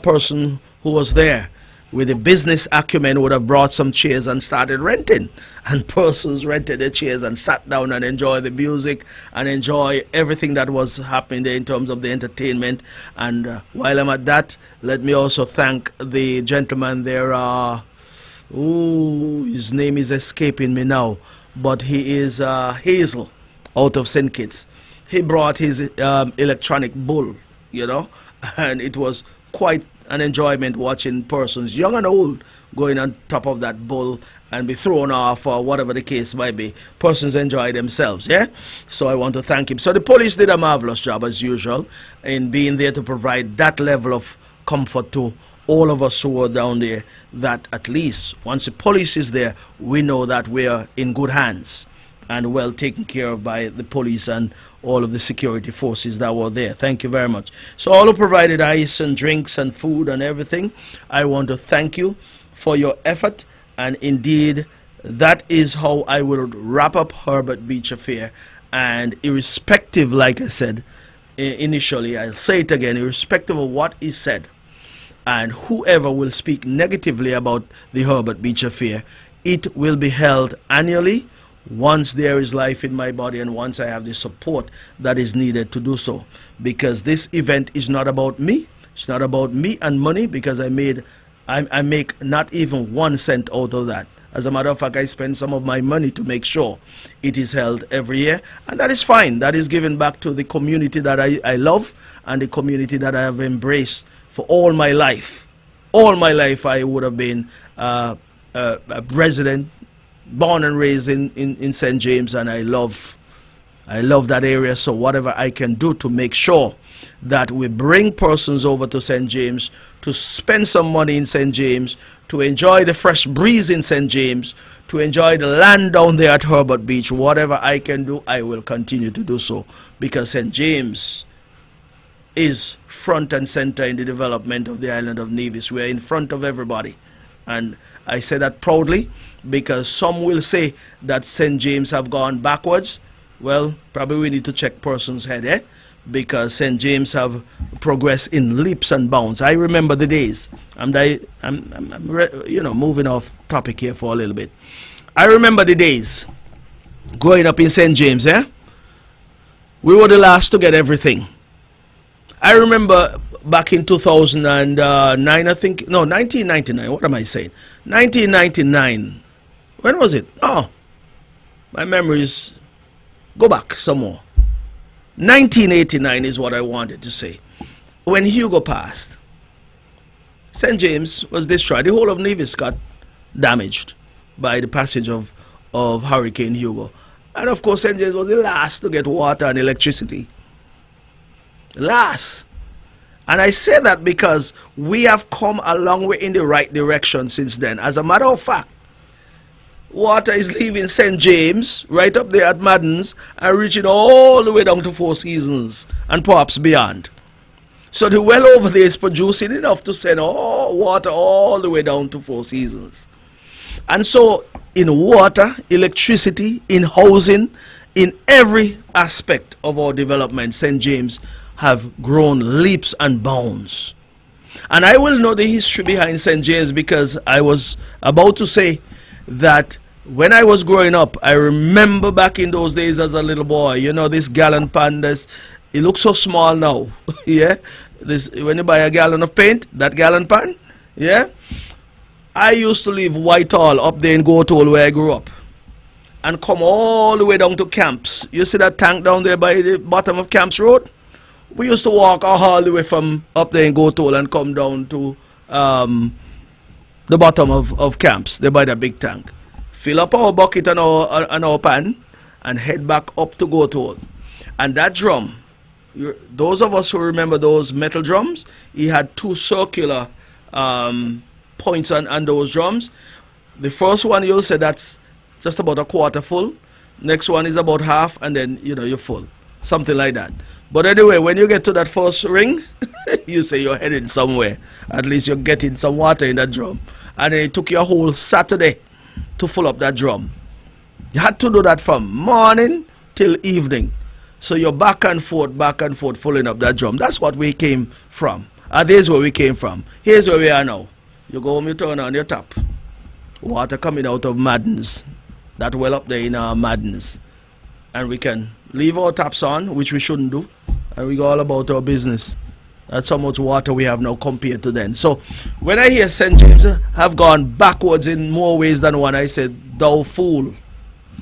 person who was there with a business acumen would have brought some chairs and started renting. And persons rented the chairs and sat down and enjoyed the music and enjoy everything that was happening there in terms of the entertainment. And while I'm at that, let me also thank the gentleman there. His name is escaping me now, but he is Hazel out of St. Kitts. He brought his electronic bull, and it was quite an enjoyment watching persons, young and old, going on top of that bull and be thrown off, or whatever the case might be. Persons enjoy themselves, yeah? So I want to thank him. So the police did a marvelous job, as usual, in being there to provide that level of comfort to all of us who were down there, that at least once the police is there, we know that we are in good hands and well taken care of by the police and all of the security forces that were there. Thank you very much. So all who provided ice and drinks and food and everything, I want to thank you for your effort. And indeed, that is how I will wrap up Herbert Beach affair. And irrespective, like I said initially, I'll say it again, irrespective of what is said, and whoever will speak negatively about the Herbert Beach affair, it will be held annually once there is life in my body and once I have the support that is needed to do so. Because this event is not about me. It's not about me and money, because I make not even 1 cent out of that. As a matter of fact, I spend some of my money to make sure it is held every year, and that is fine. That is given back to the community that I love and the community that I have embraced for all my life. All my life I would have been a resident, born and raised in St. James, and I love that area. So whatever I can do to make sure that we bring persons over to St. James to spend some money in St. James, to enjoy the fresh breeze in St. James, to enjoy the land down there at Herbert Beach, whatever I can do, I will continue to do so, because St. James is front and center in the development of the island of Nevis. We are in front of everybody, and I say that proudly, because some will say that St. James have gone backwards. Well, probably we need to check person's head, because St. James have progressed in leaps and bounds. I remember the days. I'm moving off topic here for a little bit. I remember the days growing up in St. James. We were the last to get everything. I remember back in 2009, I think, no, 1999. What am I saying? 1999. When was it? Oh, my memories go back some more. 1989 is what I wanted to say. When Hugo passed, St. James was destroyed. The whole of Nevis got damaged by the passage of Hurricane Hugo. And of course, St. James was the last to get water and electricity. Last. And I say that because we have come a long way in the right direction since then. As a matter of fact, water is leaving St. James right up there at Madden's and reaching all the way down to Four Seasons and perhaps beyond. So the well over there is producing enough to send all water all the way down to Four Seasons. And so in water, electricity, in housing, in every aspect of our development, St. James have grown leaps and bounds. And I will know the history behind St. James because I was about to say that when I was growing up, I remember back in those days as a little boy, you know, this gallon pan, it looks so small now. Yeah, this, when you buy a gallon of paint, that gallon pan, yeah. I used to live Whitehall up there in Goatole where I grew up, and come all the way down to Camps. You see that tank down there by the bottom of Camps Road? We used to walk all the way from up there in Goatole and come down to the bottom of Camps, there by the big tank. Fill up our bucket and our pan and head back up to Goatole. And that drum, those of us who remember those metal drums, he had two circular points on those drums. The first one, you'll say that's just about a quarter full. Next one is about half, and then, you know, you're full. Something like that. But anyway, when you get to that first ring, you say you're heading somewhere. At least you're getting some water in that drum. And then it took you a whole Saturday to fill up that drum. You had to do that from morning till evening. So you're back and forth, filling up that drum. That's what we came from. There's where we came from. Here's where we are now. You go home, you turn on your tap. Water coming out of Madden's. That well up there in our Madden's. And we can leave our taps on, which we shouldn't do. And we go all about our business. That's how much water we have now compared to then. So when I hear St. James have gone backwards in more ways than one, I said, thou fool.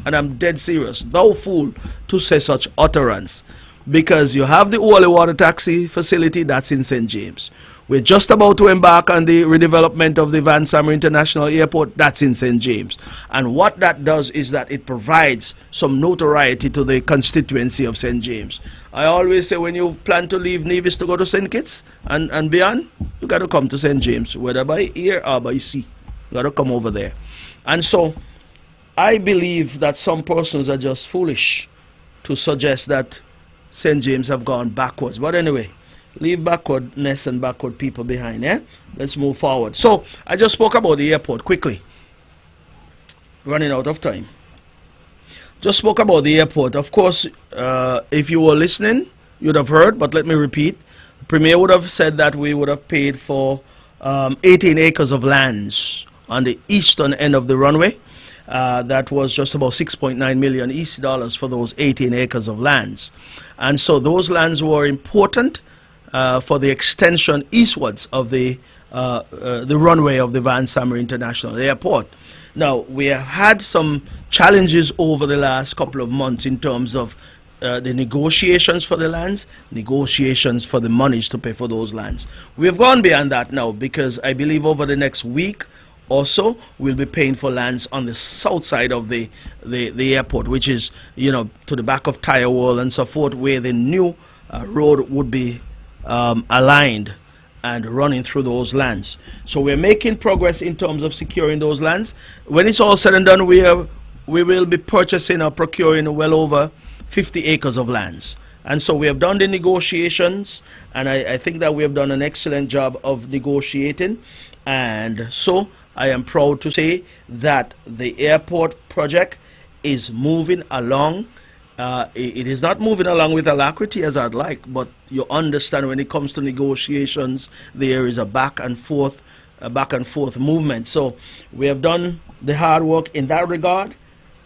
And I'm dead serious. Thou fool to say such utterance. Because you have the Holy Water Taxi facility that's in St. James. We're just about to embark on the redevelopment of the Van Summer International Airport. That's in St. James. And what that does is that it provides some notoriety to the constituency of St. James. I always say when you plan to leave Nevis to go to St. Kitts and beyond, you got to come to St. James, whether by air or by sea. You got to come over there. And so I believe that some persons are just foolish to suggest that St. James have gone backwards. But anyway, leave backwardness and backward people behind. Let's move forward. So I just spoke about the airport quickly. Running out of time. Just spoke about the airport. Of course, if you were listening, you'd have heard, but let me repeat. The Premier would have said that we would have paid for 18 acres of lands on the eastern end of the runway. That was just about 6.9 million EC dollars for those 18 acres of lands. And so those lands were important for the extension eastwards of the runway of the Van Summer International Airport. Now, we have had some challenges over the last couple of months in terms of the negotiations for the lands, negotiations for the monies to pay for those lands. We have gone beyond that now because I believe over the next week also we'll be paying for lands on the south side of the airport, which is, you know, to the back of Tire World and so forth, where the new road would be aligned and running through those lands. So we're making progress in terms of securing those lands. When it's all said and done, we will be purchasing or procuring well over 50 acres of lands. And so we have done the negotiations, and I think that we have done an excellent job of negotiating. And so I am proud to say that the airport project is moving along. It is not moving along with alacrity as I'd like, but you understand when it comes to negotiations, there is a back and forth movement. So we have done the hard work in that regard,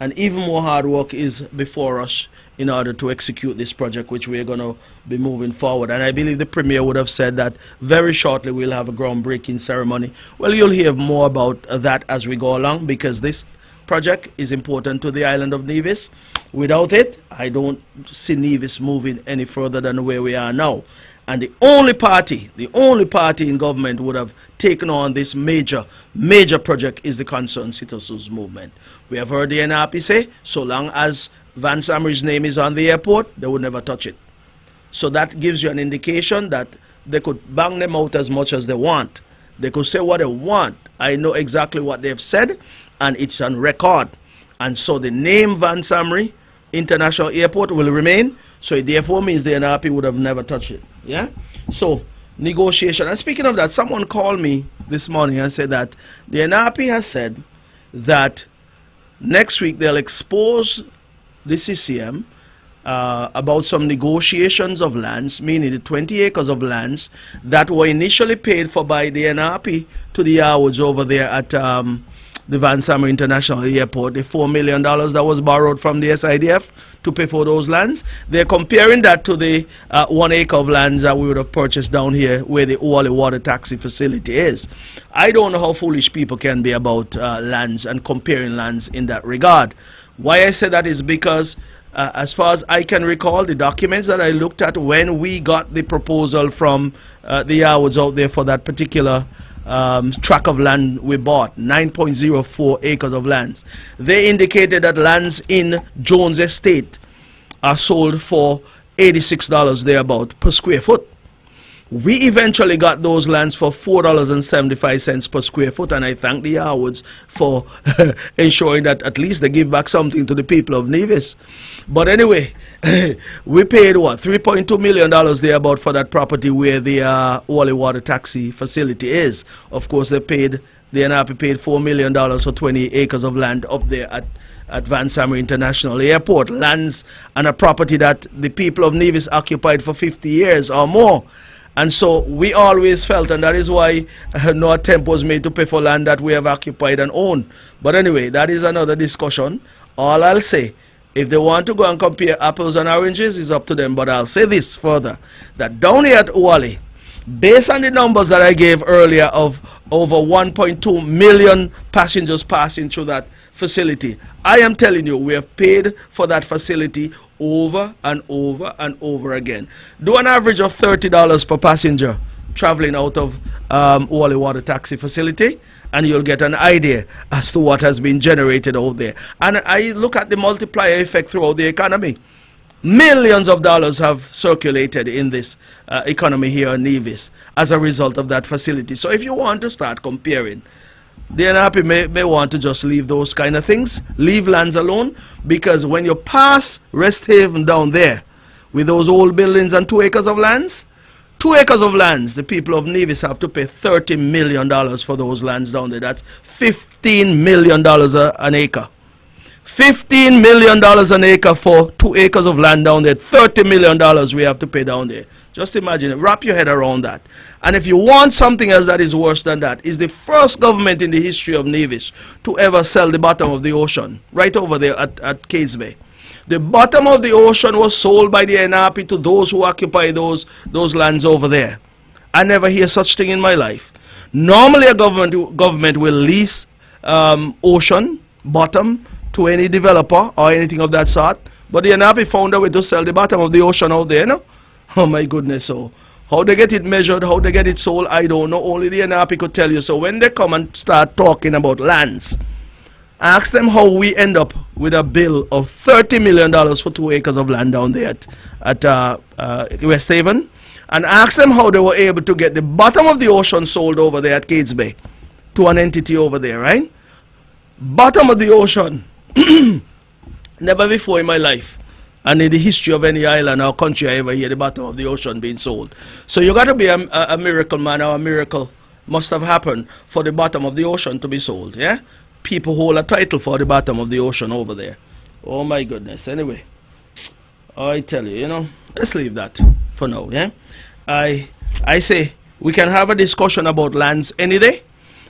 and even more hard work is before us in order to execute this project, which we are going to be moving forward. And I believe the Premier would have said that very shortly we'll have a groundbreaking ceremony. Well, you'll hear more about that as we go along, because this project is important to the island of Nevis. Without it, I don't see Nevis moving any further than where we are now. And the only party in government would have taken on this major project is the Concerned Citizens Movement. We have heard the NRP say, so long as Van Summer's name is on the airport, they would never touch it. So that gives you an indication that they could bang them out as much as they want. They could say what they want. I know exactly what they've said, and it's on record. And so the name Van Summer International Airport will remain. So it therefore means the NRP would have never touched it. Yeah? So negotiation. And speaking of that, someone called me this morning and said that the NRP has said that next week they'll expose the CCM about some negotiations of lands, meaning the 20 acres of lands that were initially paid for by the NRP to the Yarwoods over there at the Van Summer International Airport, the $4 million that was borrowed from the SIDF to pay for those lands. They're comparing that to the 1 acre of lands that we would have purchased down here where the Wally water taxi facility is. I don't know how foolish people can be about lands and comparing lands in that regard. Why I say that is because as far as I can recall, the documents that I looked at when we got the proposal from the Yarwoods out there for that particular tract of land we bought, 9.04 acres of lands, they indicated that lands in Jones Estate are sold for $86 thereabout per square foot. We eventually got those lands for $4.75 per square foot, and I thank the Yarwoods for ensuring that at least they give back something to the people of Nevis. But anyway, we paid what, $3.2 million thereabout for that property where the Wally water taxi facility is. Of course, the NRP paid $4 million for 20 acres of land up there at Van Summer International Airport, lands and a property that the people of Nevis occupied for 50 years or more. And so we always felt, and that is why no attempt was made to pay for land that we have occupied and owned. But anyway, that is another discussion. All I'll say, if they want to go and compare apples and oranges, it's up to them. But I'll say this further, that down here at Wally, based on the numbers that I gave earlier of over 1.2 million passengers passing through that facility, I am telling you, we have paid for that facility over and over and over again. Do an average of $30 per passenger traveling out of Wally water taxi facility, and you'll get an idea as to what has been generated out there. And I look at the multiplier effect throughout the economy. Millions of dollars have circulated in this economy here in Nevis as a result of that facility. So if you want to start comparing, the NRP may want to just leave those kind of things, leave lands alone, because when you pass Rest Haven down there with those old buildings and 2 acres of lands, 2 acres of lands, the people of Nevis have to pay $30 million for those lands down there. That's $15 million an acre. $15 million an acre for 2 acres of land down there. $30 million we have to pay down there. Just imagine it. Wrap your head around that. And if you want something else that is worse than that, is the first government in the history of Nevis to ever sell the bottom of the ocean, right over there at Cades Bay. The bottom of the ocean was sold by the NRP to those who occupy those lands over there. I never hear such thing in my life. Normally a government will lease ocean bottom to any developer or anything of that sort, but the NRP found a way to sell the bottom of the ocean out there, no? Oh my goodness, so how they get it measured, how they get it sold, I don't know. Only the NRP could tell you. So when they come and start talking about lands, ask them how we end up with a bill of $30 million for 2 acres of land down there at West Haven, and ask them how they were able to get the bottom of the ocean sold over there at Cades Bay to an entity over there, right? Bottom of the ocean. Never before in my life and in the history of any island or country I ever hear the bottom of the ocean being sold. So you got to be a miracle man, or a miracle must have happened for the bottom of the ocean to be sold, yeah? People hold a title for the bottom of the ocean over there. Oh my goodness. Anyway, I tell you, let's leave that for now, yeah? I say we can have a discussion about lands any day,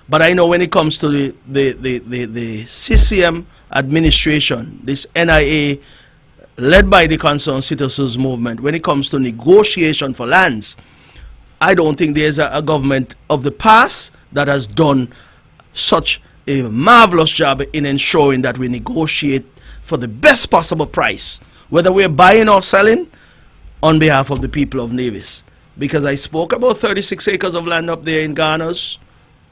but I know when it comes to the CCM administration, this NIA led by the Concerned Citizens Movement, when it comes to negotiation for lands, I don't think there's a government of the past that has done such a marvelous job in ensuring that we negotiate for the best possible price, whether we're buying or selling, on behalf of the people of Nevis. Because I spoke about 36 acres of land up there in Ghana's.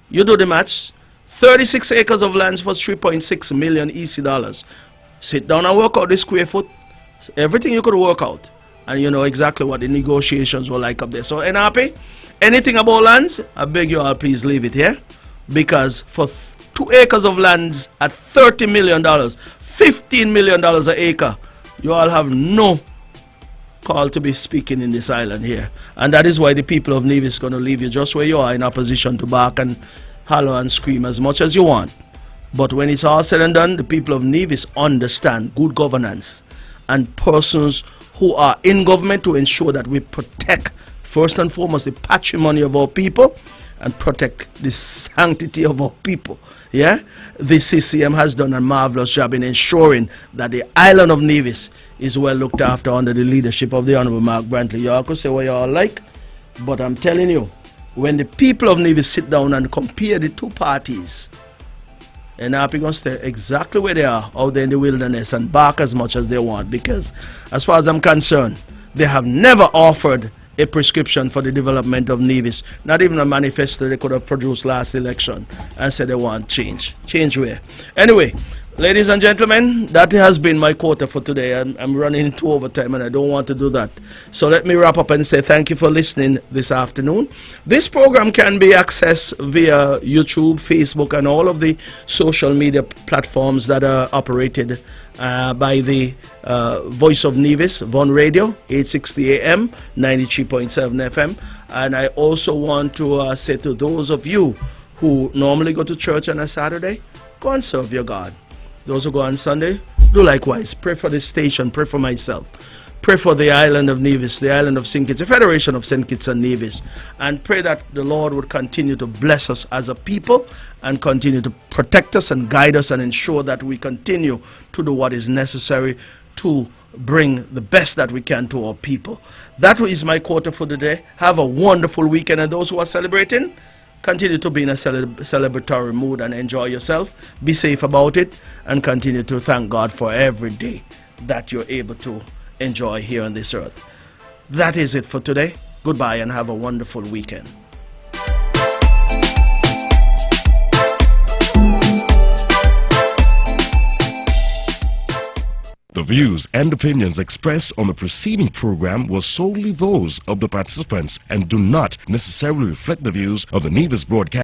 You do the maths. 36 acres of land for 3.6 million EC dollars. Sit down and work out the square foot. Everything you could work out. And you know exactly what the negotiations were like up there. So NRP, anything about lands, I beg you all please leave it here. Because for 2 acres of land at $30 million, $15 million an acre, you all have no call to be speaking in this island here. And that is why the people of Nevis is going to leave you just where you are, in a position to bark and holler and scream as much as you want. But when it's all said and done, the people of Nevis understand good governance and persons who are in government to ensure that we protect, first and foremost, the patrimony of our people and protect the sanctity of our people. Yeah, the CCM has done a marvelous job in ensuring that the island of Nevis is well looked after under the leadership of the Honorable Mark Brantley. Y'all could say what y'all like, but I'm telling you, when the people of Nevis sit down and compare the two parties, and now going to stay exactly where they are out there in the wilderness and bark as much as they want, because as far as I'm concerned, they have never offered a prescription for the development of Nevis. Not even a manifesto they could have produced last election and said they want change. Change where? Anyway, ladies and gentlemen, that has been my quota for today. I'm running into overtime and I don't want to do that. So let me wrap up and say thank you for listening this afternoon. This program can be accessed via YouTube, Facebook, and all of the social media platforms that are operated by the Voice of Nevis, Von Radio, 860 AM, 93.7 FM. And I also want to say to those of you who normally go to church on a Saturday, go and serve your God. Those who go on Sunday, do likewise. Pray for this station, pray for myself. Pray for the island of Nevis, the island of St. Kitts, the Federation of St. Kitts and Nevis. And pray that the Lord would continue to bless us as a people and continue to protect us and guide us and ensure that we continue to do what is necessary to bring the best that we can to our people. That is my quota for today. Have a wonderful weekend. And those who are celebrating, continue to be in a celebratory mood and enjoy yourself. Be safe about it and continue to thank God for every day that you're able to enjoy here on this earth. That is it for today. Goodbye and have a wonderful weekend. The views and opinions expressed on the preceding program were solely those of the participants and do not necessarily reflect the views of the Nevis Broadcast